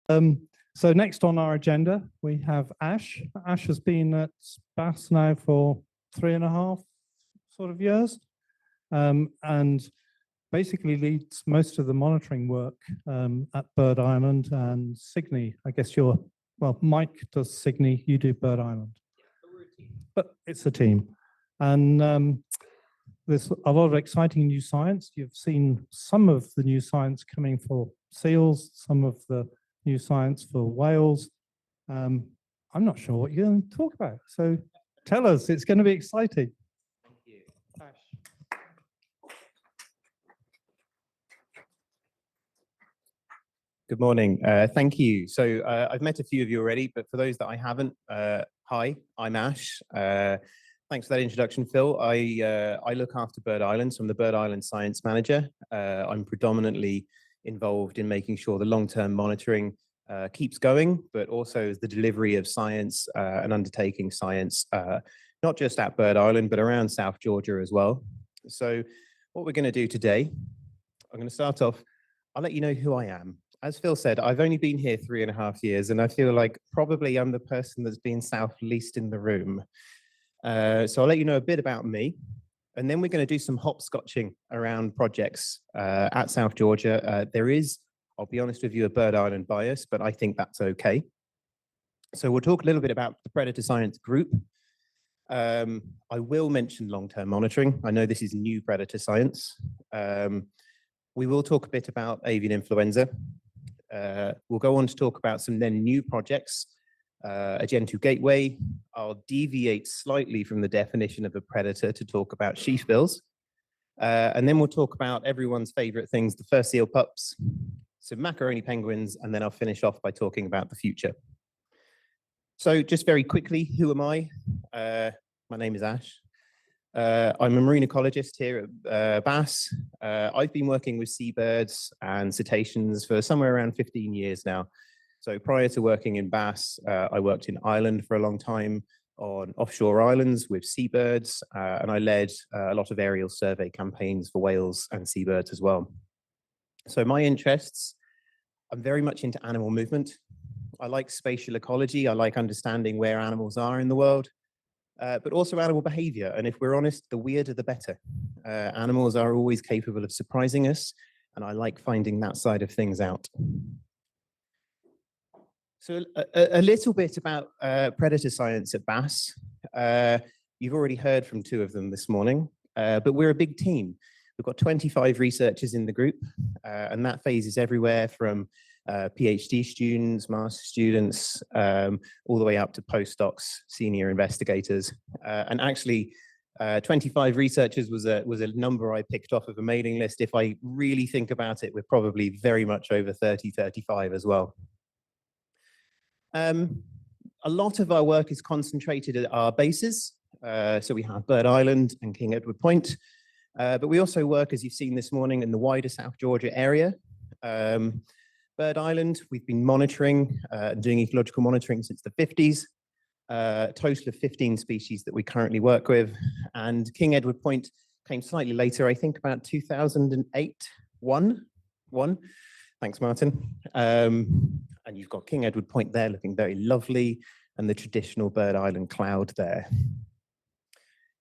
So next on our agenda, we have Ash. Ash has been at BAS now for 3.5 sort of years, and basically leads most of the monitoring work at Bird Island and Sydney. I guess well, Mike does Sydney, you do Bird Island. But it's a team. And there's a lot of exciting new science. You've seen some of the new science coming for seals, some of the new science for whales. I'm not sure what you're going to talk about. So tell us, it's going to be exciting. Thank you. Ash. Good morning. Thank you. So I've met a few of you already, but for those that I haven't, hi, I'm Ash. Thanks for that introduction, Phil. I look after Bird Island, so I'm the Bird Island Science Manager. I'm predominantly involved in making sure the long-term monitoring keeps going, but also the delivery of science and undertaking science, not just at Bird Island, but around South Georgia as well. So what we're going to do today, I'm going to start off, I'll let you know who I am. As Phil said, I've only been here 3.5 years, and I feel like probably I'm the person that's been south least in the room. So I'll let you know a bit about me, and then we're going to do some hopscotching around projects at South Georgia. There is, I'll be honest with you, a Bird Island bias, but I think that's okay. So we'll talk a little bit about the Predator Science Group. I will mention long-term monitoring. I know this is new predator science. We will talk a bit about avian influenza. We'll go on to talk about some then new projects, a Gen 2 gateway. I'll deviate slightly from the definition of a predator to talk about sheathbills. And then we'll talk about everyone's favorite things, the fur seal pups, some macaroni penguins, and then I'll finish off by talking about the future. So just very quickly, who am I? My name is Ash. I'm a marine ecologist here at BAS. I've been working with seabirds and cetaceans for somewhere around 15 years now. So prior to working in BAS, I worked in Ireland for a long time on offshore islands with seabirds, and I led a lot of aerial survey campaigns for whales and seabirds as well. So my interests, I'm very much into animal movement. I like spatial ecology. I like understanding where animals are in the world. But also animal behavior. And if we're honest, the weirder, the better. Animals are always capable of surprising us, and I like finding that side of things out. So a little bit about predator science at BAS. You've already heard from 2 of them this morning, but we're a big team. We've got 25 researchers in the group, and that phases everywhere from PhD students, master students, all the way up to postdocs, senior investigators. And actually, 25 researchers was a number I picked off of a mailing list. If I really think about it, we're probably very much over 30, 35 as well. A lot of our work is concentrated at our bases. So we have Bird Island and King Edward Point, but we also work, as you've seen this morning, in the wider South Georgia area. Bird Island, we've been monitoring, doing ecological monitoring since the 50s, a total of 15 species that we currently work with. And King Edward Point came slightly later, I think about 2008, one. Thanks, Martin. And you've got King Edward Point there looking very lovely, and the traditional Bird Island cloud there.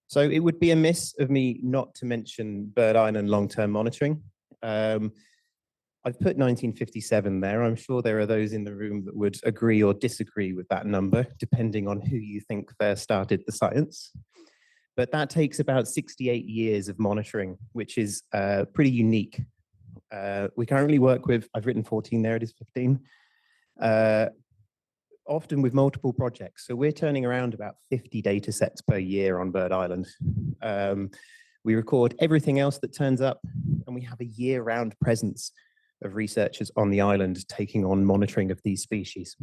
So it would be amiss of me not to mention Bird Island long-term monitoring. I've put 1957 there. I'm sure there are those in the room that would agree or disagree with that number, depending on who you think first started the science. But that takes about 68 years of monitoring, which is pretty unique. We currently work with, I've written 14 there, it is 15, often with multiple projects. So we're turning around about 50 data sets per year on Bird Island. We record everything else that turns up, and we have a year-round presence of researchers on the island taking on monitoring of these species.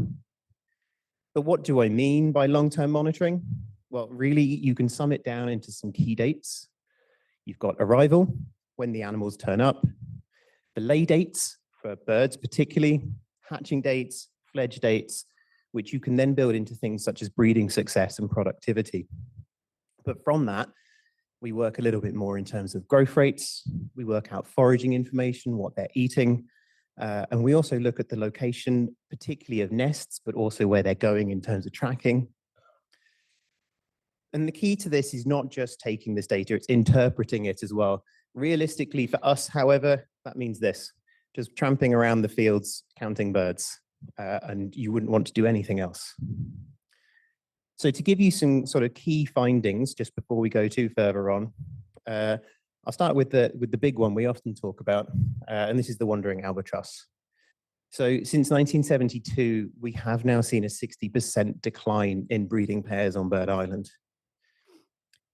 But what do I mean by long-term monitoring? Well, really, you can sum it down into some key dates. You've got arrival, when the animals turn up, the lay dates for birds particularly, hatching dates, fledge dates, which you can then build into things such as breeding success and productivity. But from that, we work a little bit more in terms of growth rates. We work out foraging information, what they're eating. And we also look at the location, particularly of nests, but also where they're going in terms of tracking. And the key to this is not just taking this data, it's interpreting it as well. Realistically for us, however, that means this, just tramping around the fields, counting birds, and you wouldn't want to do anything else. So to give you some sort of key findings, just before we go too further on, I'll start with the big one we often talk about, and this is the wandering albatross. So since 1972, we have now seen a 60% decline in breeding pairs on Bird Island.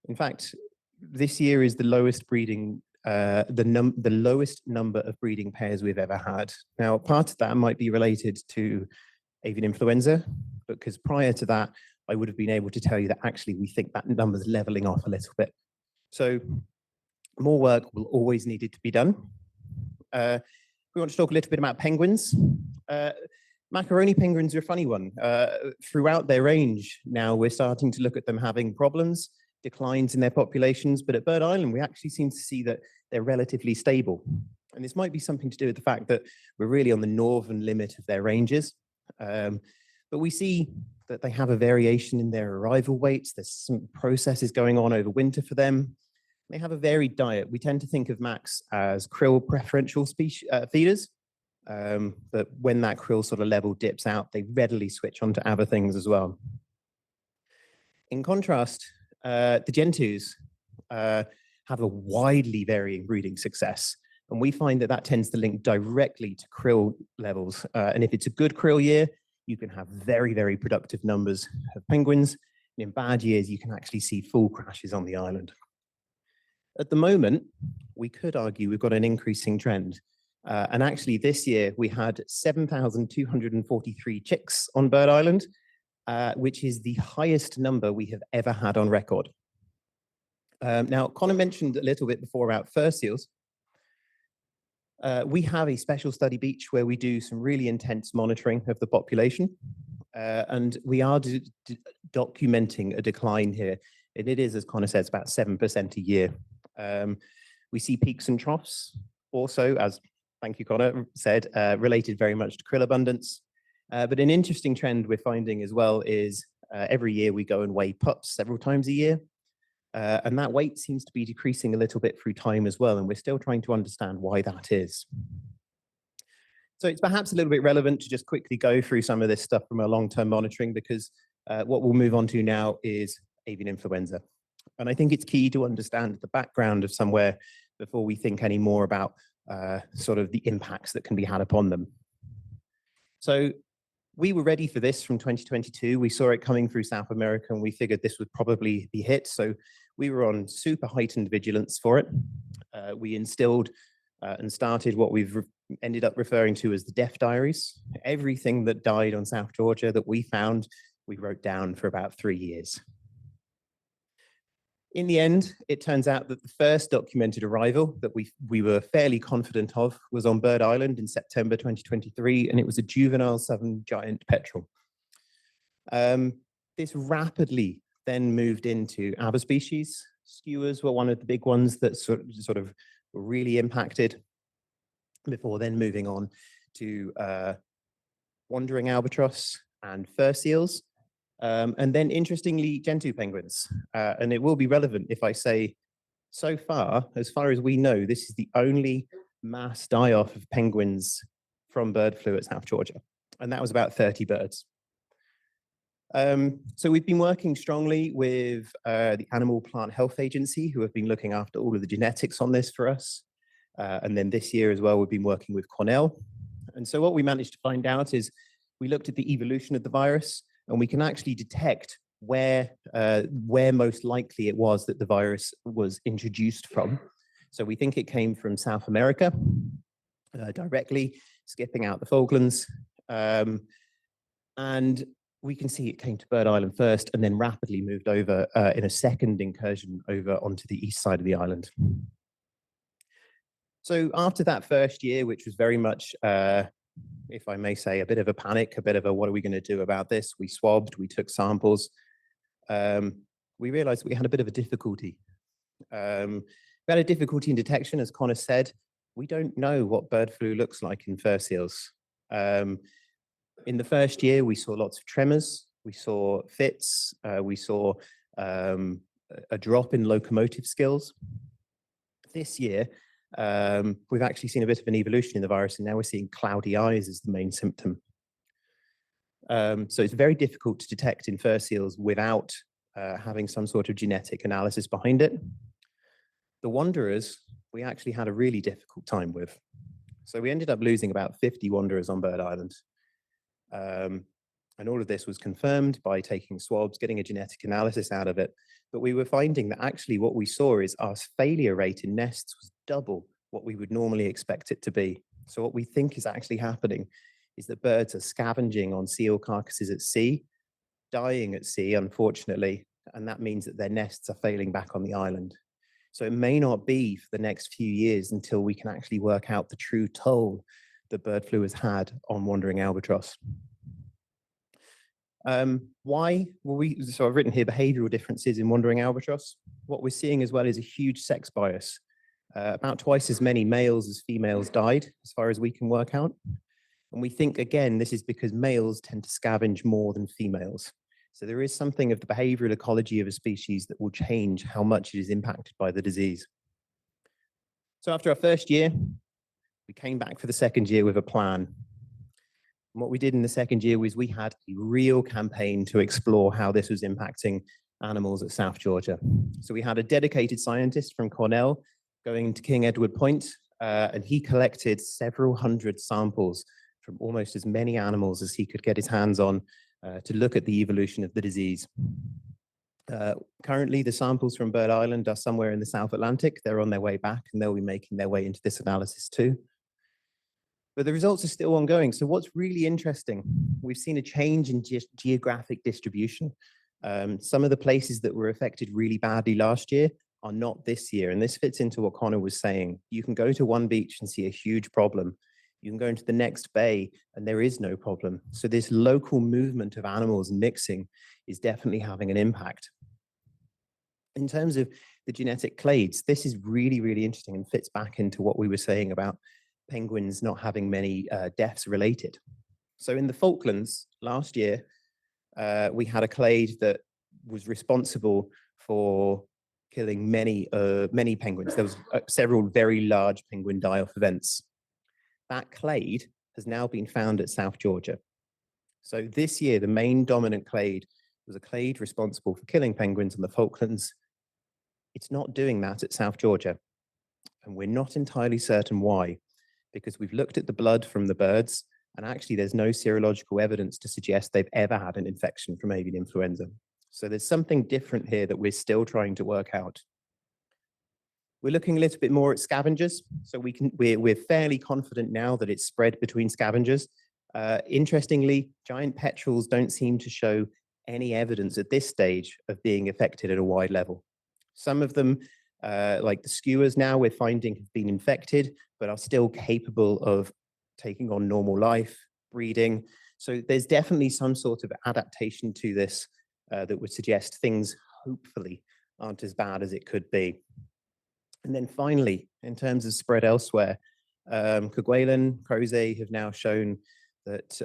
In fact, this year is the lowest breeding, the lowest number of breeding pairs we've ever had. Now, part of that might be related to avian influenza, because prior to that, I would have been able to tell you that actually we think that number's leveling off a little bit. So more work will always need to be done. We want to talk a little bit about penguins. Macaroni penguins are a funny one. Throughout their range now, we're starting to look at them having problems, declines in their populations, but at Bird Island, we actually seem to see that they're relatively stable. And this might be something to do with the fact that we're really on the northern limit of their ranges. But we see that they have a variation in their arrival weights. There's some processes going on over winter for them. They have a varied diet. We tend to think of Macs as krill preferential feeders, but when that krill sort of level dips out, they readily switch onto other things as well. In contrast, the gentoos have a widely varying breeding success, and we find that that tends to link directly to krill levels. And if it's a good krill year, you can have very, very productive numbers of penguins. And in bad years, you can actually see full crashes on the island. At the moment, we could argue we've got an increasing trend. And actually this year we had 7,243 chicks on Bird Island, which is the highest number we have ever had on record. Now, Connor mentioned a little bit before about fur seals. We have a special study beach where we do some really intense monitoring of the population. And we are documenting a decline here. And it is, as Connor says, about 7% a year. We see peaks and troughs also, as, thank you, Connor, said, related very much to krill abundance. But an interesting trend we're finding as well is every year we go and weigh pups several times a year. And that weight seems to be decreasing a little bit through time as well. And we're still trying to understand why that is. So it's perhaps a little bit relevant to just quickly go through some of this stuff from our long-term monitoring, because what we'll move on to now is avian influenza. And I think it's key to understand the background of somewhere before we think any more about sort of the impacts that can be had upon them. So we were ready for this from 2022. We saw it coming through South America and we figured this would probably be hit. So we were on super heightened vigilance for it. We instilled and started what we've ended up referring to as the death diaries. Everything that died on South Georgia that we found, we wrote down for about 3 years. In the end, it turns out that the first documented arrival that we were fairly confident of was on Bird Island in September 2023, and it was a juvenile southern giant petrel. This rapidly then moved into other species. Skewers were one of the big ones that sort of were really impacted, before then moving on to wandering albatross and fur seals. And then interestingly, gentoo penguins. And it will be relevant if I say, so far as we know, this is the only mass die-off of penguins from bird flu at South Georgia. And that was about 30 birds. So we've been working strongly with the Animal Plant Health Agency, who have been looking after all of the genetics on this for us. And then this year as well, we've been working with Cornell. And so what we managed to find out is we looked at the evolution of the virus, and we can actually detect where most likely it was that the virus was introduced from. So we think it came from South America, directly, skipping out the Falklands. And we can see it came to Bird Island first and then rapidly moved over in a second incursion over onto the east side of the island. So after that first year, which was very much if I may say, a bit of a panic, a bit of a what are we going to do about this? We swabbed, we took samples. We realized we had a bit of a difficulty. We had a difficulty in detection, as Connor said. we don't know what bird flu looks like in fur seals. In the first year, we saw lots of tremors, we saw fits, we saw a drop in locomotive skills. This year, we've actually seen a bit of an evolution in the virus, and now we're seeing cloudy eyes as the main symptom. So it's very difficult to detect in fur seals without having some sort of genetic analysis behind it. The wanderers, we actually had a really difficult time with. So we ended up losing about 50 wanderers on Bird Island. And all of this was confirmed by taking swabs, getting a genetic analysis out of it. But we were finding that actually what we saw is our failure rate in nests was double what we would normally expect it to be. So what we think is actually happening is that birds are scavenging on seal carcasses at sea, dying at sea, unfortunately, and that means that their nests are failing back on the island. So it may not be for the next few years until we can actually work out the true toll that bird flu has had on wandering albatross. Why? Well, so I've written here behavioral differences in wandering albatross. What we're seeing as well is a huge sex bias. About twice as many males as females died, as far as we can work out. And we think, again, this is because males tend to scavenge more than females. So there is something of the behavioral ecology of a species that will change how much it is impacted by the disease. So after our first year, we came back for the second year with a plan. And what we did in the second year was we had a real campaign to explore how this was impacting animals at South Georgia. So we had a dedicated scientist from Cornell going to King Edward Point, and he collected several hundred samples from almost as many animals as he could get his hands on to look at the evolution of the disease. Currently, the samples from Bird Island are somewhere in the South Atlantic. They're on their way back, and they'll be making their way into this analysis too. But the results are still ongoing. So what's really interesting, we've seen a change in geographic distribution. Some of the places that were affected really badly last year are not this year. And this fits into what Connor was saying. You can go to one beach and see a huge problem. You can go into the next bay and there is no problem. So this local movement of animals and mixing is definitely having an impact. In terms of the genetic clades, this is really, really interesting and fits back into what we were saying about penguins not having many deaths related. So in the Falklands last year, we had a clade that was responsible for killing many penguins. There was several very large penguin die-off events. That clade has now been found at South Georgia. So this year, the main dominant clade was a clade responsible for killing penguins in the Falklands. It's not doing that at South Georgia. And we're not entirely certain why, because we've looked at the blood from the birds, and actually there's no serological evidence to suggest they've ever had an infection from avian influenza. So there's something different here that we're still trying to work out. We're looking a little bit more at scavengers. So we're fairly confident now that it's spread between scavengers. Interestingly, giant petrels don't seem to show any evidence at this stage of being affected at a wide level. Some of them, like the skewers now, we're finding have been infected, but are still capable of taking on normal life, breeding. So there's definitely some sort of adaptation to this that would suggest things hopefully aren't as bad as it could be. And then finally, in terms of spread elsewhere, Kerguelen, Crozet have now shown that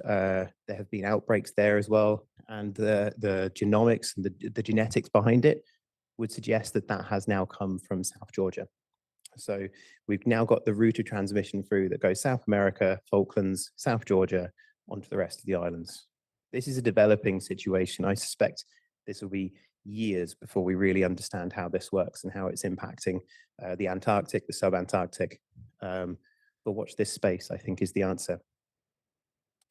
there have been outbreaks there as well, and the genomics and the genetics behind it would suggest that that has now come from South Georgia. So we've now got the route of transmission through that goes South America, Falklands, South Georgia, onto the rest of the islands. This is a developing situation. I suspect this will be years before we really understand how this works and how it's impacting the Antarctic, the sub-Antarctic. But watch this space, I think, is the answer.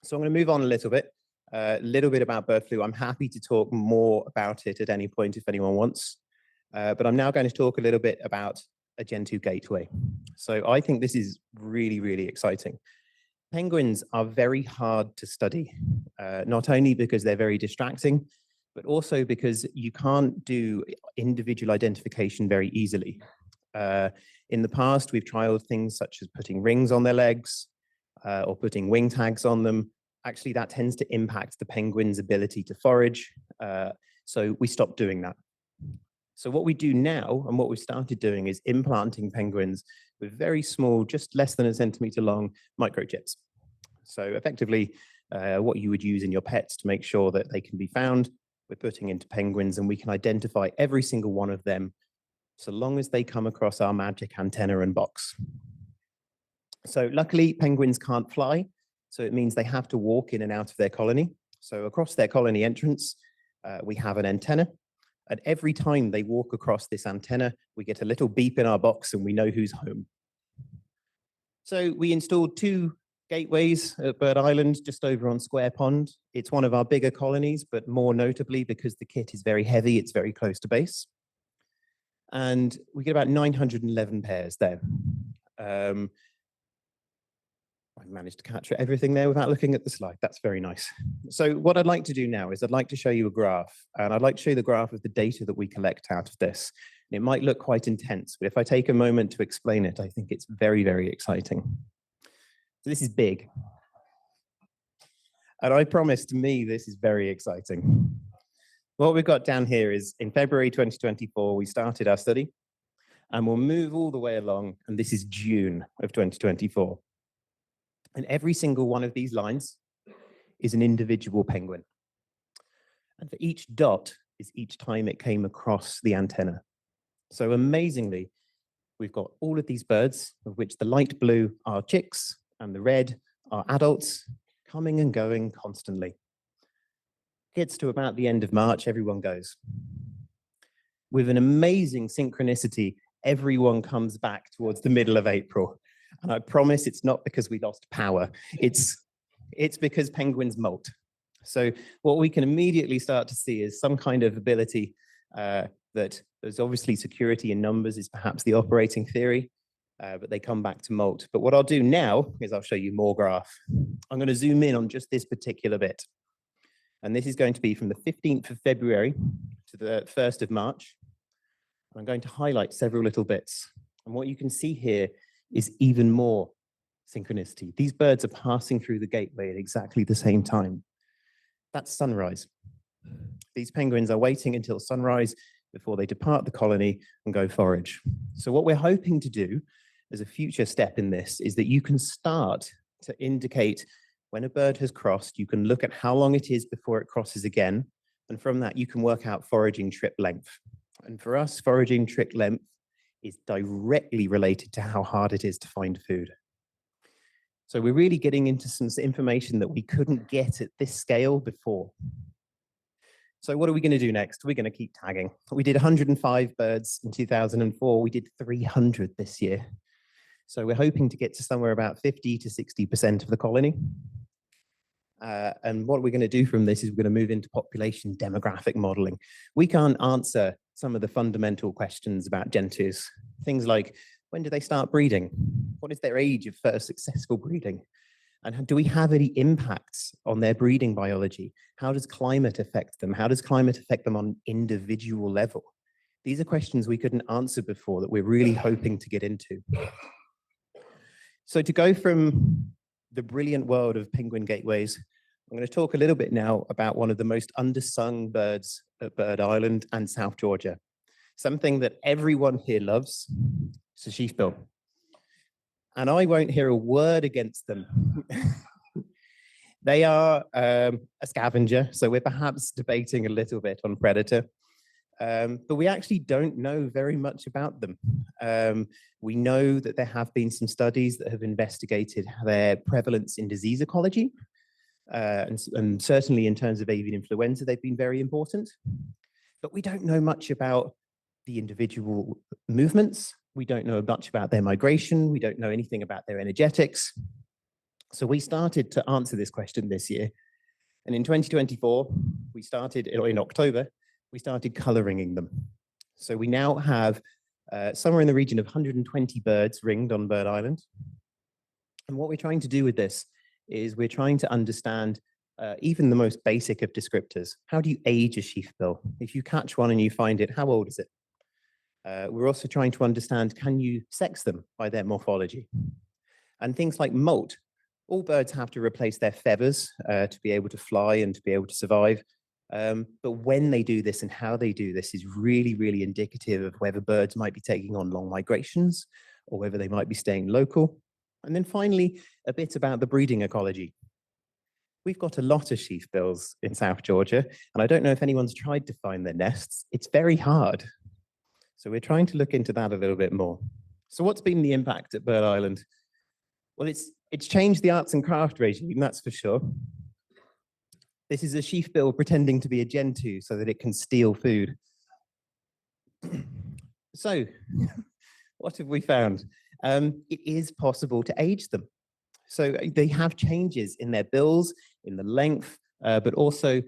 So I'm going to move on a little bit about bird flu. I'm happy to talk more about it at any point if anyone wants. But I'm now going to talk a little bit about a Gen 2 gateway. So I think this is really, really exciting. Penguins are very hard to study, not only because they're very distracting, but also because you can't do individual identification very easily. In the past, we've trialed things such as putting rings on their legs or putting wing tags on them. Actually, that tends to impact the penguin's ability to forage. So we stopped doing that. So what we do now, and what we've started doing, is implanting penguins with very small, just less than a centimeter long microchips. So effectively, what you would use in your pets to make sure that they can be found, we're putting into penguins, and we can identify every single one of them so long as they come across our magic antenna and box. So luckily, penguins can't fly, so it means they have to walk in and out of their colony. So across their colony entrance, we have an antenna. And every time they walk across this antenna, we get a little beep in our box and we know who's home. So we installed 2 gateways at Bird Island, just over on Square Pond. It's one of our bigger colonies, but more notably because the kit is very heavy, it's very close to base. And we get about 911 pairs there. I managed to capture everything there without looking at the slide. That's very nice. So what I'd like to do now is I'd like to show you a graph, and I'd like to show you the graph of the data that we collect out of this. It might look quite intense, but if I take a moment to explain it, I think it's very, very exciting. So this is big. And I promise, to me, this is very exciting. What we've got down here is in February 2024, we started our study, and we'll move all the way along, and this is June of 2024. And every single one of these lines is an individual penguin. And for each dot is each time it came across the antenna. So amazingly, we've got all of these birds, of which the light blue are chicks and the red are adults, coming and going constantly. Gets to about the end of March, everyone goes. With an amazing synchronicity, everyone comes back towards the middle of April. And I promise it's not because we lost power. It's because penguins molt. So what we can immediately start to see is some kind of ability that there's obviously security in numbers is perhaps the operating theory, but they come back to molt. But what I'll do now is I'll show you more graph. I'm going to zoom in on just this particular bit. And this is going to be from the 15th of February to the 1st of March. I'm going to highlight several little bits. And what you can see here is even more synchronicity. These birds are passing through the gateway at exactly the same time. That's sunrise. These penguins are waiting until sunrise before they depart the colony and go forage. So what we're hoping to do as a future step in this is that you can start to indicate when a bird has crossed, you can look at how long it is before it crosses again. And from that, you can work out foraging trip length. And for us, foraging trip length is directly related to how hard it is to find food. So we're really getting into some information that we couldn't get at this scale before. So what are we going to do next? We're going to keep tagging. We did 105 birds in 2004. We did 300 this year. So we're hoping to get to somewhere about 50 to 60% of the colony. And what we're going to do from this is we're going to move into population demographic modeling. We can't answer some of the fundamental questions about genus. Things like, when do they start breeding? What is their age of first successful breeding? And do we have any impacts on their breeding biology? How does climate affect them? How does climate affect them on individual level? These are questions we couldn't answer before that we're really hoping to get into. So to go from the brilliant world of penguin gateways, I'm going to talk a little bit now about one of the most undersung birds at Bird Island and South Georgia. Something that everyone here loves. It's a sheathbill. And I won't hear a word against them. They are a scavenger, so we're perhaps debating a little bit on predator. But we actually don't know very much about them. We know that there have been some studies that have investigated their prevalence in disease ecology. And certainly in terms of avian influenza, they've been very important. But we don't know much about the individual movements. We don't know much about their migration. We don't know anything about their energetics. So we started to answer this question this year. And in 2024, we started, in October, we started coloringing them. So we now have somewhere in the region of 120 birds ringed on Bird Island. And what we're trying to do with this is we're trying to understand even the most basic of descriptors. How do you age a sheathbill? If you catch one and you find it, how old is it? We're also trying to understand, can you sex them by their morphology? And things like molt. All birds have to replace their feathers to be able to fly and to be able to survive. But when they do this and how they do this is really, really indicative of whether birds might be taking on long migrations or whether they might be staying local. And then finally, a bit about the breeding ecology. We've got a lot of sheathbills in South Georgia, and I don't know if anyone's tried to find their nests. It's very hard. So we're trying to look into that a little bit more. So what's been the impact at Bird Island? Well, it's changed the arts and craft regime, that's for sure. This is a sheathbill pretending to be a gentoo so that it can steal food. So what have we found? It is possible to age them. So they have changes in their bills, in the length, but also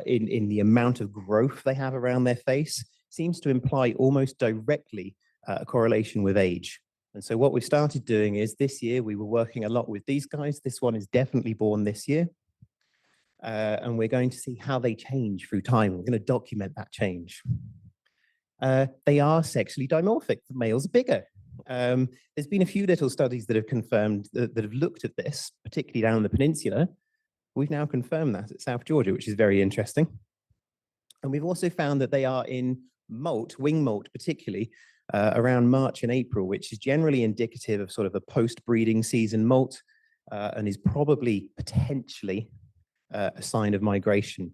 in the amount of growth they have around their face. Seems to imply almost directly a correlation with age. And so what we started doing is this year we were working a lot with these guys. This one is definitely born this year. And we're going to see how they change through time. We're going to document that change. They are sexually dimorphic. The males are bigger. There's been a few little studies that have confirmed that have looked at this, particularly down the peninsula. We've now confirmed that at South Georgia, which is very interesting. And we've also found that they are in molt, wing molt particularly, around March and April, which is generally indicative of sort of a post-breeding season molt and is probably potentially a sign of migration.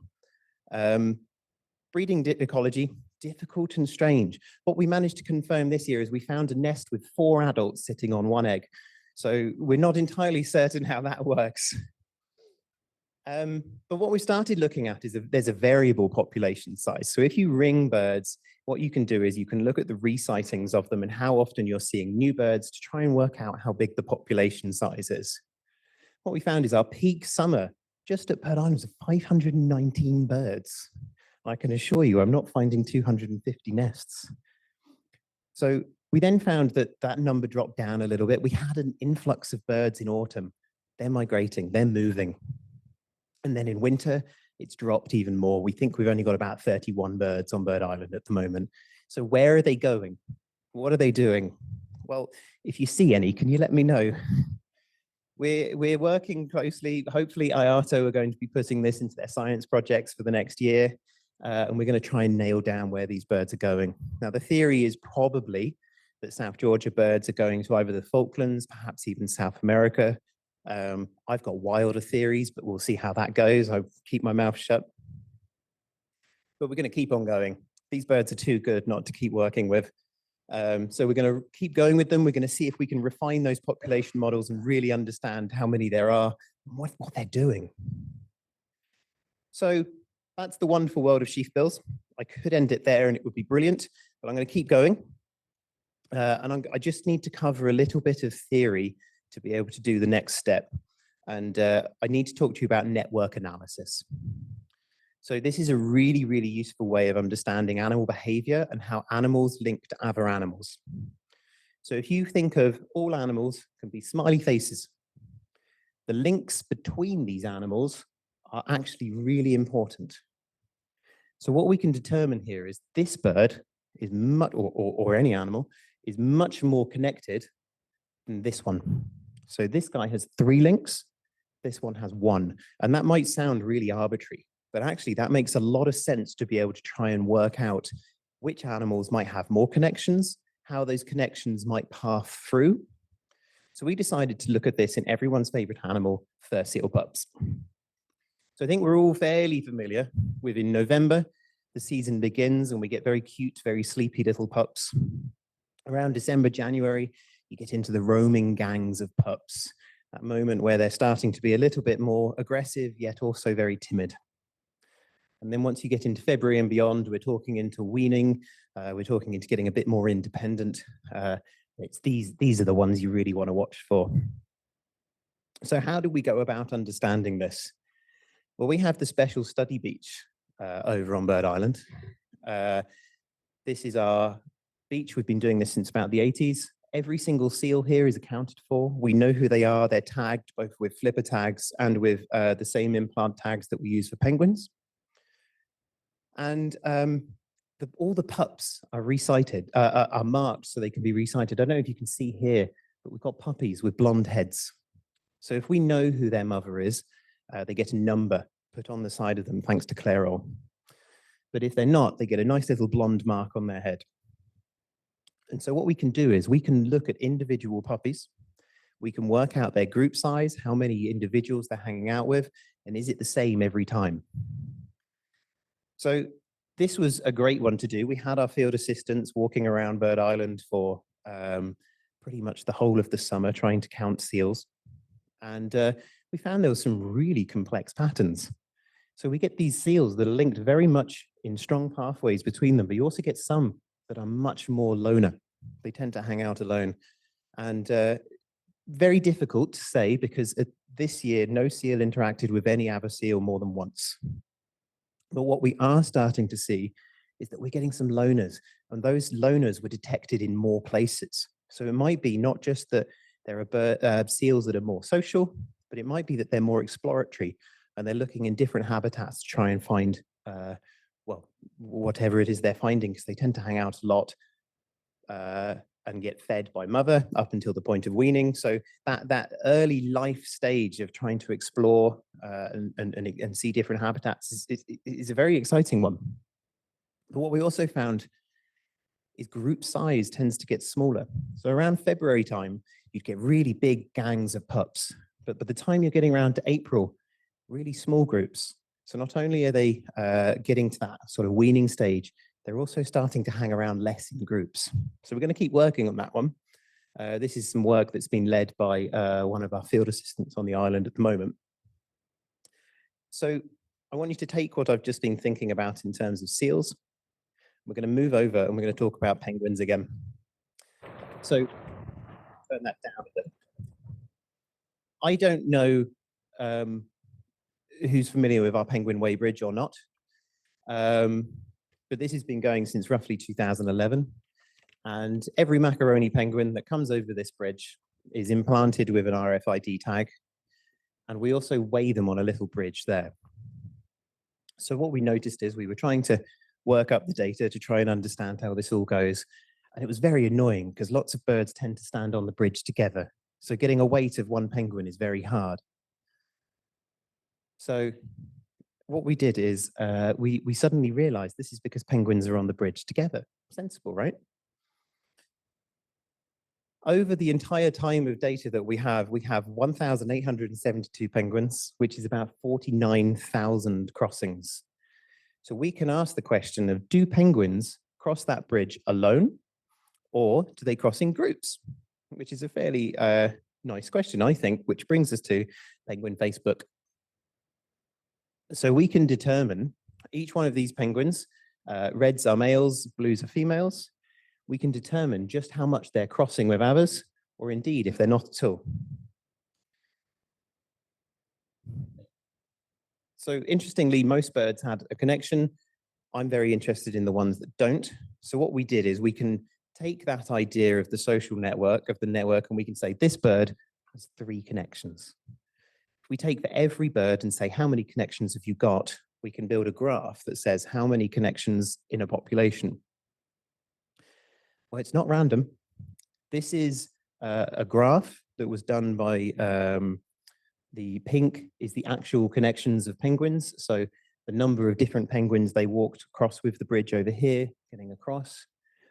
Breeding ecology, difficult and strange. What we managed to confirm this year is we found a nest with 4 adults sitting on 1 egg. So we're not entirely certain how that works. But what we started looking at is there's a variable population size. So if you ring birds, what you can do is you can look at the resightings of them and how often you're seeing new birds to try and work out how big the population size is. What we found is our peak summer just at Bird Island was 519 birds. I can assure you I'm not finding 250 nests. So we then found that that number dropped down a little bit. We had an influx of birds in autumn. They're migrating, they're moving. And then in winter, it's dropped even more. We think we've only got about 31 birds on Bird Island at the moment. So where are they going? What are they doing? Well, if you see any, can you let me know? We're working closely. Hopefully IARTO are going to be putting this into their science projects for the next year. And we're going to try and nail down where these birds are going. Now, the theory is probably that South Georgia birds are going to either the Falklands, perhaps even South America. I've got wilder theories, but we'll see how that goes. I'll keep my mouth shut. But we're going to keep on going. These birds are too good not to keep working with. So we're going to keep going with them. We're going to see if we can refine those population models and really understand how many there are and what they're doing. So that's the wonderful world of sheathbills. I could end it there and it would be brilliant, but I'm going to keep going. I just need to cover a little bit of theory to be able to do the next step. And I need to talk to you about network analysis. So this is a really, really useful way of understanding animal behavior and how animals link to other animals. So if you think of all animals can be smiley faces, the links between these animals are actually really important. So what we can determine here is this bird is much, or any animal, is much more connected than this one. So this guy has 3 links, this one has 1. And that might sound really arbitrary, but actually that makes a lot of sense to be able to try and work out which animals might have more connections, how those connections might pass through. So we decided to look at this in everyone's favorite animal, fur seal pups. So I think we're all fairly familiar with in November, the season begins and we get very cute, very sleepy little pups. Around December, January, you get into the roaming gangs of pups, that moment where they're starting to be a little bit more aggressive, yet also very timid. And then once you get into February and beyond, we're talking into weaning, we're talking into getting a bit more independent. It's these are the ones you really want to watch for. So how do we go about understanding this? Well, we have the special study beach over on Bird Island. This is our beach. We've been doing this since about the 80s. Every single seal here is accounted for. We know who they are. They're tagged both with flipper tags and with the same implant tags that we use for penguins. And all the pups are resighted, are marked so they can be resighted. I don't know if you can see here, but we've got puppies with blonde heads. So if we know who their mother is, they get a number put on the side of them thanks to Clairol. But if they're not, they get a nice little blonde mark on their head. And so what we can do is we can look at individual puppies. We can work out their group size, how many individuals they're hanging out with, and is it the same every time? So this was a great one to do. We had our field assistants walking around Bird Island for pretty much the whole of the summer trying to count seals. And we found there were some really complex patterns. So we get these seals that are linked very much in strong pathways between them, but you also get some that are much more loner. They tend to hang out alone. And very difficult to say because this year, no seal interacted with any other seal more than once. But what we are starting to see is that we're getting some loners, and those loners were detected in more places. So it might be not just that there are seals that are more social, but it might be that they're more exploratory and they're looking in different habitats to try and find, well, whatever it is they're finding, because they tend to hang out a lot and get fed by mother up until the point of weaning. So that early life stage of trying to explore and see different habitats is a very exciting one. But what we also found is group size tends to get smaller. So around February time, you'd get really big gangs of pups. But by the time you're getting around to April, really small groups. So not only are they getting to that sort of weaning stage, they're also starting to hang around less in groups. So we're going to keep working on that one. This is some work that's been led by one of our field assistants on the island at the moment. So I want you to take what I've just been thinking about in terms of seals. We're going to move over and we're going to talk about penguins again. So turn that down a bit. I don't know who's familiar with our penguin weighbridge or not. But this has been going since roughly 2011. And every macaroni penguin that comes over this bridge is implanted with an RFID tag. And we also weigh them on a little bridge there. So what we noticed is we were trying to work up the data to try and understand how this all goes. And it was very annoying because lots of birds tend to stand on the bridge together. So getting a weight of one penguin is very hard. So what we did is we suddenly realized this is because penguins are on the bridge together. Sensible, right? Over the entire time of data that we have 1,872 penguins, which is about 49,000 crossings. So we can ask the question of, do penguins cross that bridge alone, or do they cross in groups? Which is a fairly nice question, I think, which brings us to Penguin Facebook. So we can determine each one of these penguins, reds are males, blues are females. We can determine just how much they're crossing with others, or indeed if they're not at all. So interestingly, most birds had a connection. I'm very interested in the ones that don't. So what we did is we can take that idea of the social network, and we can say this bird has 3 connections. If we take for every bird and say, how many connections have you got? We can build a graph that says how many connections in a population. Well, it's not random. This is a graph that was done by, the pink is the actual connections of penguins. So the number of different penguins they walked across with the bridge over here, getting across.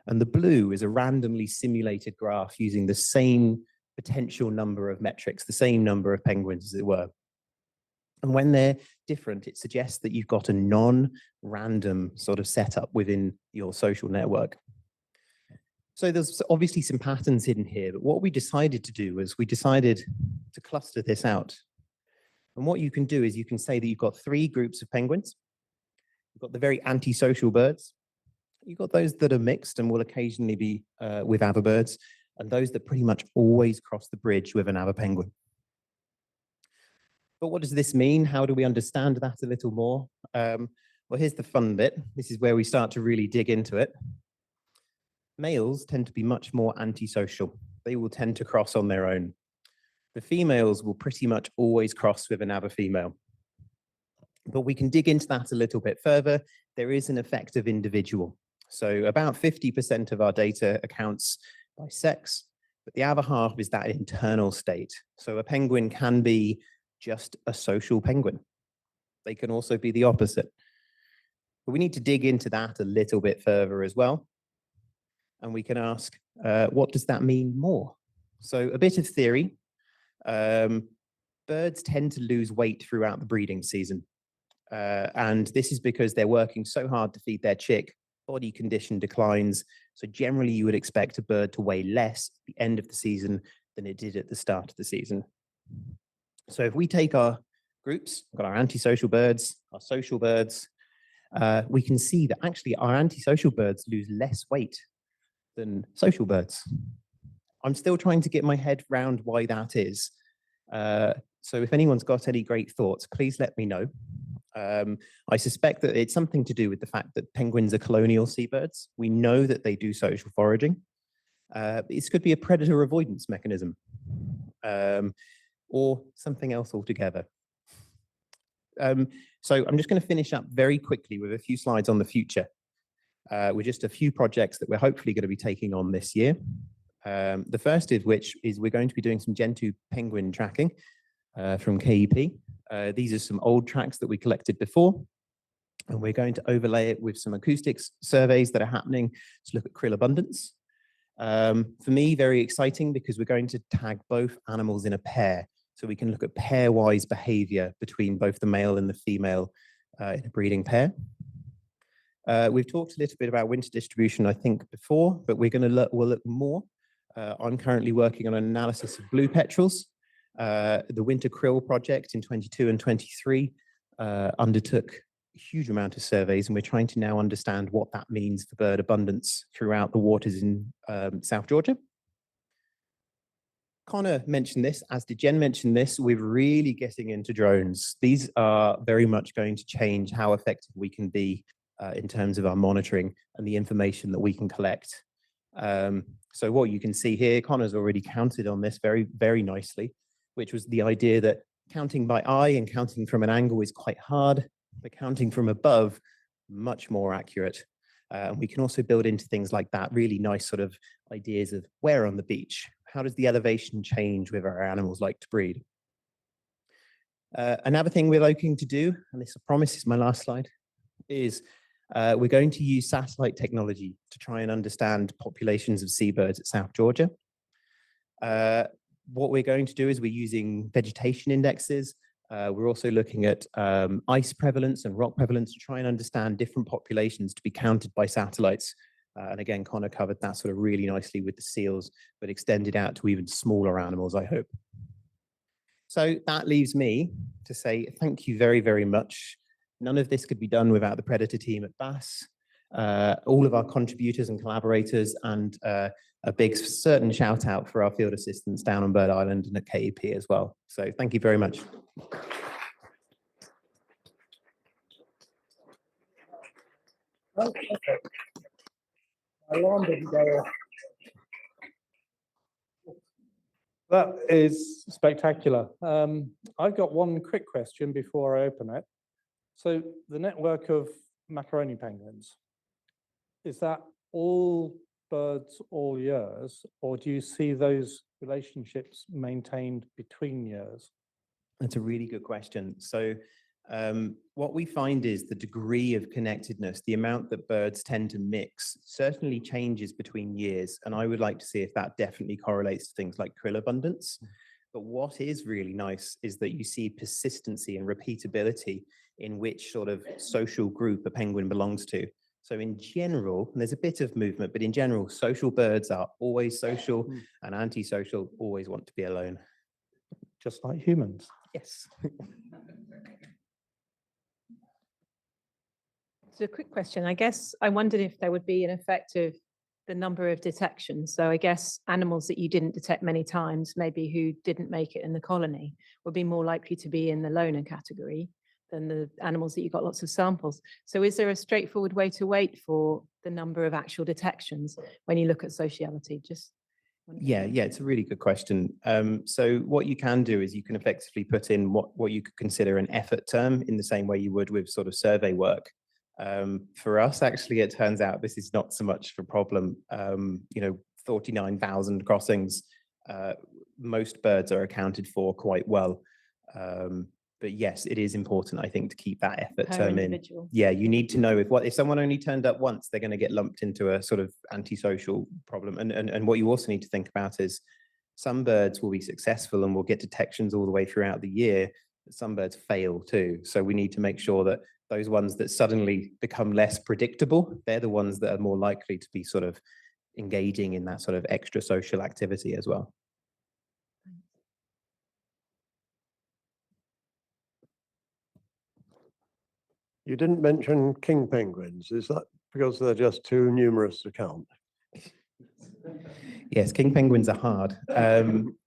And the blue is a randomly simulated graph using the same potential number of metrics, the same number of penguins, as it were. And when they're different, it suggests that you've got a non-random sort of setup within your social network. So there's obviously some patterns hidden here, but what we decided to do was we decided to cluster this out. And what you can do is you can say that you've got 3 groups of penguins. You've got the very antisocial birds. You've got those that are mixed and will occasionally be with other birds, and those that pretty much always cross the bridge with another penguin. But what does this mean? How do we understand that a little more? Well, here's the fun bit. This is where we start to really dig into it. Males tend to be much more antisocial. They will tend to cross on their own. The females will pretty much always cross with another female. But we can dig into that a little bit further. There is an effective individual. So about 50% of our data accounts by sex, but the other half is that internal state. So a penguin can be just a social penguin. They can also be the opposite. But we need to dig into that a little bit further as well. And we can ask, what does that mean more? So a bit of theory. Birds tend to lose weight throughout the breeding season. And this is because they're working so hard to feed their chick, body condition declines. So generally you would expect a bird to weigh less at the end of the season than it did at the start of the season. So if we take our groups, we've got our antisocial birds, our social birds, we can see that actually our antisocial birds lose less weight than social birds. I'm still trying to get my head around why that is. So if anyone's got any great thoughts, please let me know. I suspect that it's something to do with the fact that penguins are colonial seabirds. We know that they do social foraging. This could be a predator avoidance mechanism, or something else altogether. So I'm just going to finish up very quickly with a few slides on the future, with just a few projects that we're hopefully going to be taking on this year. The first of which is we're going to be doing some Gentoo penguin tracking from KEP. These are some old tracks that we collected before, and we're going to overlay it with some acoustics surveys that are happening to look at krill abundance. For me, very exciting because we're going to tag both animals in a pair, so we can look at pairwise behavior between both the male and the female in a breeding pair. We've talked a little bit about winter distribution, I think, before, but we're going to we'll look more. I'm currently working on an analysis of blue petrels. The winter krill project in 22 and 23 undertook a huge amount of surveys, and we're trying to now understand what that means for bird abundance throughout the waters in South Georgia. Connor mentioned this, as did Jen mention this, we're really getting into drones. These are very much going to change how effective we can be in terms of our monitoring and the information that we can collect. So what you can see here, Connor's already counted on this very, very nicely, which was the idea that counting by eye and counting from an angle is quite hard, but counting from above, much more accurate. We can also build into things like that really nice sort of ideas of where on the beach, how does the elevation change with our animals like to breed? Another thing we're looking to do, and this I promise is my last slide, is we're going to use satellite technology to try and understand populations of seabirds at South Georgia. What we're going to do is we're using vegetation indexes. We're also looking at ice prevalence and rock prevalence to try and understand different populations to be counted by satellites. And again, Connor covered that sort of really nicely with the seals, but extended out to even smaller animals, I hope. So that leaves me to say thank you very, very much. None of this could be done without the Predator team at BAS, all of our contributors and collaborators, and a big certain shout out for our field assistants down on Bird Island and at KEP as well. So thank you very much. Alarm didn't go off. That is spectacular. I've got one quick question before I open it. So the network of macaroni penguins, is that all birds all years, or do you see those relationships maintained between years? That's a really good question. So what we find is the degree of connectedness, the amount that birds tend to mix, certainly changes between years. And I would like to see if that definitely correlates to things like krill abundance. But what is really nice is that you see persistency and repeatability in which sort of social group a penguin belongs to. So in general, and there's a bit of movement, but in general, social birds are always social and antisocial always want to be alone. Just like humans. Yes. So a quick question. I guess I wondered if there would be an effect of the number of detections. So I guess animals that you didn't detect many times, maybe who didn't make it in the colony, would be more likely to be in the loner category than the animals that you got lots of samples. So is there a straightforward way to wait for the number of actual detections when you look at sociality? Yeah, it's a really good question. So what you can do is you can effectively put in what you could consider an effort term in the same way you would with sort of survey work. For us, actually, it turns out this is not so much of a problem. 49,000 crossings, most birds are accounted for quite well. but yes, it is important, I think, to keep that effort Per term in. individual. Yeah, you need to know if someone only turned up once, they're going to get lumped into a sort of antisocial problem. And what you also need to think about is some birds will be successful and will get detections all the way throughout the year, but some birds fail too. So we need to make sure that those ones that suddenly become less predictable, they're the ones that are more likely to be sort of engaging in that sort of extra social activity as well. You didn't mention king penguins. Is that because they're just too numerous to count? Yes, king penguins are hard.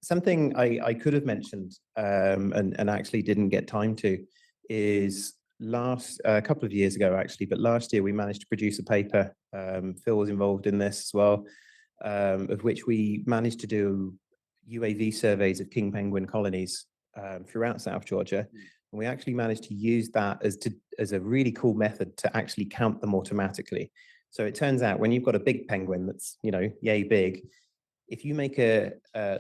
Something I could have mentioned and actually didn't get time to is a couple of years ago, actually, but last year we managed to produce a paper. Phil was involved in this as well, of which we managed to do UAV surveys of king penguin colonies throughout South Georgia. And we actually managed to use that as a really cool method to actually count them automatically. So it turns out when you've got a big penguin that's, yay big, if you make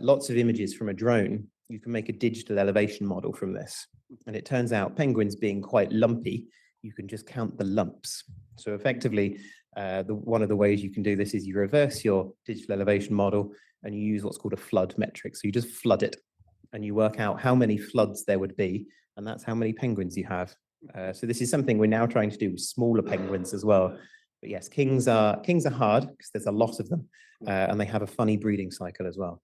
lots of images from a drone, you can make a digital elevation model from this. And it turns out penguins being quite lumpy, you can just count the lumps. So effectively, one of the ways you can do this is you reverse your digital elevation model and you use what's called a flood metric. So you just flood it and you work out how many floods there would be, and that's how many penguins you have. So this is something we're now trying to do with smaller penguins as well. But yes, kings are hard because there's a lot of them, and they have a funny breeding cycle as well.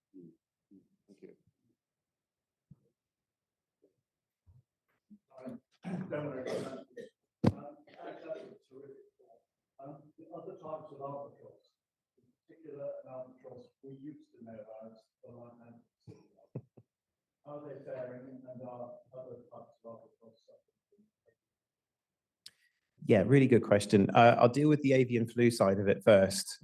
Other types of albatross, in particular an albatross we used to know about, the line. How are they faring, and are other types of albatross suffering? Yeah, really good question. I'll deal with the avian flu side of it first.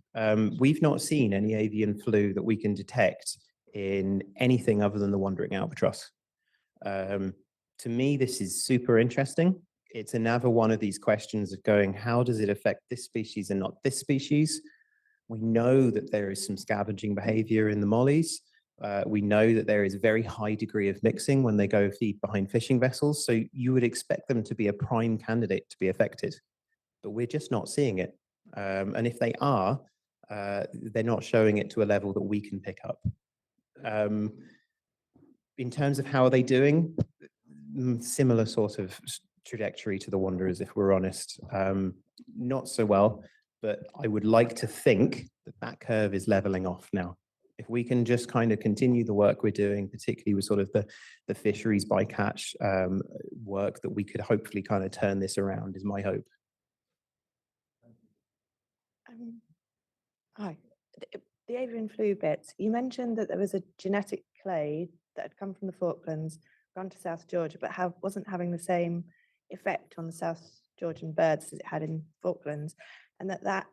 We've not seen any avian flu that we can detect in anything other than the wandering albatross. To me, this is super interesting. It's another one of these questions of going, how does it affect this species and not this species? We know that there is some scavenging behavior in the mollies. We know that there is a very high degree of mixing when they go feed behind fishing vessels. So you would expect them to be a prime candidate to be affected, but we're just not seeing it. And if they are, they're not showing it to a level that we can pick up. In terms of how are they doing, similar sort of trajectory to the wanderers, if we're honest. Not so well, but I would like to think that curve is leveling off now. If we can just kind of continue the work we're doing, particularly with sort of the fisheries bycatch work, that we could hopefully kind of turn this around is my hope. Hi. The avian flu bit, you mentioned that there was a genetic clade that had come from the Falklands, gone to South Georgia, but wasn't having the same effect on the South Georgian birds as it had in Falklands, and that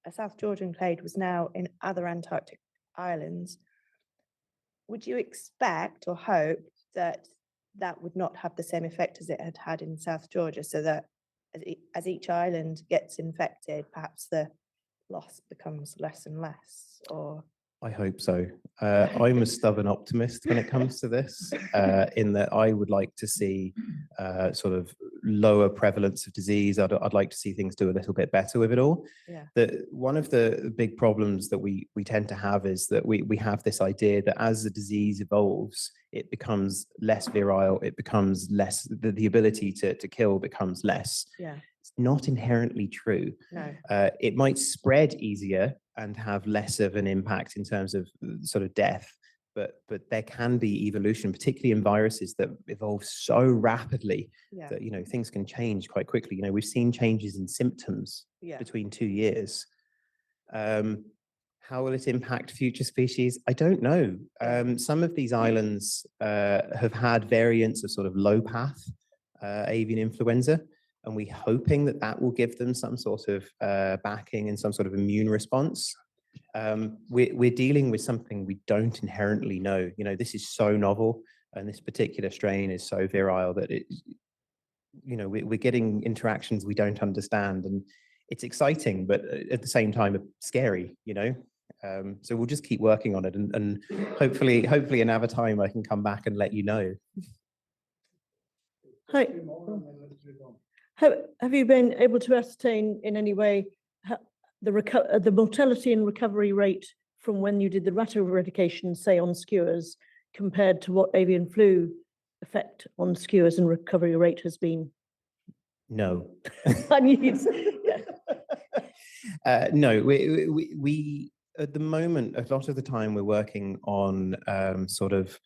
a South Georgian clade was now in other Antarctic islands. Would you expect or hope that that would not have the same effect as it had had in South Georgia, so that as each island gets infected, perhaps the loss becomes less and less? Or I hope so. I'm a stubborn optimist when it comes to this, in that I would like to see sort of lower prevalence of disease. I'd like to see things do a little bit better with it all. yeah, One of the big problems that we tend to have is that we have this idea that as the disease evolves, it becomes less virile, it becomes less, the ability to kill becomes less. yeah, It's not inherently true. no, It might spread easier and have less of an impact in terms of sort of death, but there can be evolution, particularly in viruses that evolve so rapidly yeah, that things can change quite quickly. We've seen changes in symptoms yeah, between 2 years. How will it impact future species? I don't know. Some of these islands have had variants of sort of low path avian influenza, and we're hoping that will give them some sort of backing and some sort of immune response. We're dealing with something we don't inherently know. This is so novel, and this particular strain is so virile that we're getting interactions we don't understand, and it's exciting, but at the same time scary. So we'll just keep working on it, and hopefully another time I can come back and let you know. Hi. Have you been able to ascertain in any way the mortality and recovery rate from when you did the rat eradication, say on skewers, compared to what avian flu effect on skewers and recovery rate has been? No. I mean, yeah. No, we at the moment, a lot of the time we're working on sort of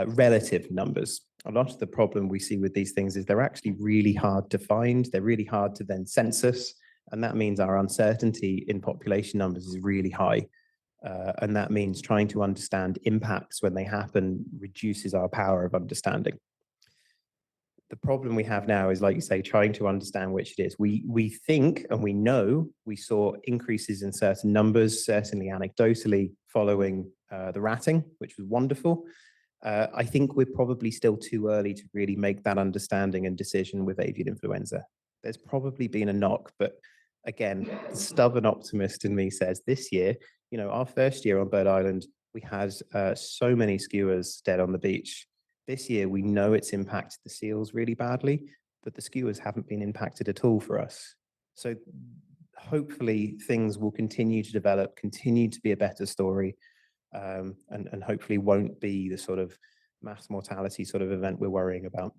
relative numbers. A lot of the problem we see with these things is they're actually really hard to find. They're really hard to then census. And that means our uncertainty in population numbers is really high. And that means trying to understand impacts when they happen reduces our power of understanding. The problem we have now is, like you say, trying to understand which it is. We think and we know we saw increases in certain numbers, certainly anecdotally, following the ratting, which was wonderful. I think we're probably still too early to really make that understanding and decision with avian influenza. There's probably been a knock, but again, the stubborn optimist in me says this year, you know, our first year on Bird Island, we had so many skewers dead on the beach. This year, we know it's impacted the seals really badly, but the skewers haven't been impacted at all for us. So hopefully things will continue to develop, continue to be a better story, and hopefully won't be the sort of mass mortality sort of event we're worrying about.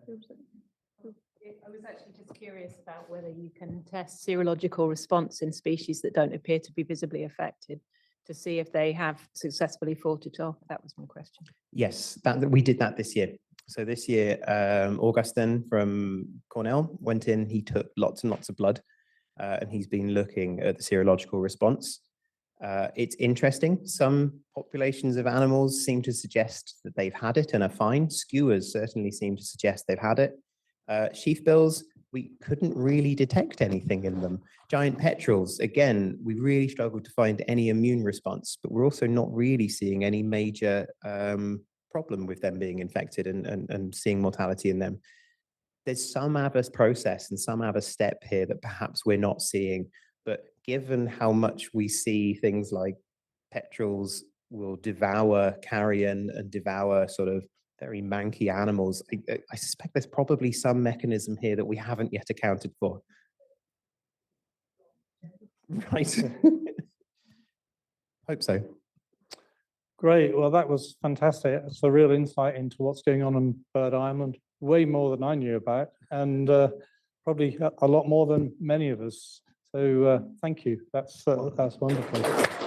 I was actually just curious about whether you can test serological response in species that don't appear to be visibly affected to see if they have successfully fought it off. That was my question. Yes, we did that this year. So this year, Augustin from Cornell went in, he took lots and lots of blood, and he's been looking at the serological response. It's interesting. Some populations of animals seem to suggest that they've had it and are fine. Skewers certainly seem to suggest they've had it. Sheafbills, we couldn't really detect anything in them. Giant petrels, again, we really struggled to find any immune response, but we're also not really seeing any major problem with them being infected and seeing mortality in them. There's some adverse process and some adverse step here that perhaps we're not seeing, but given how much we see things like petrels will devour carrion and devour sort of very manky animals, I suspect there's probably some mechanism here that we haven't yet accounted for. Right. Hope so. Great. Well, that was fantastic. It's a real insight into what's going on Bird Island, way more than I knew about, and probably a lot more than many of us. So thank you. That's wonderful.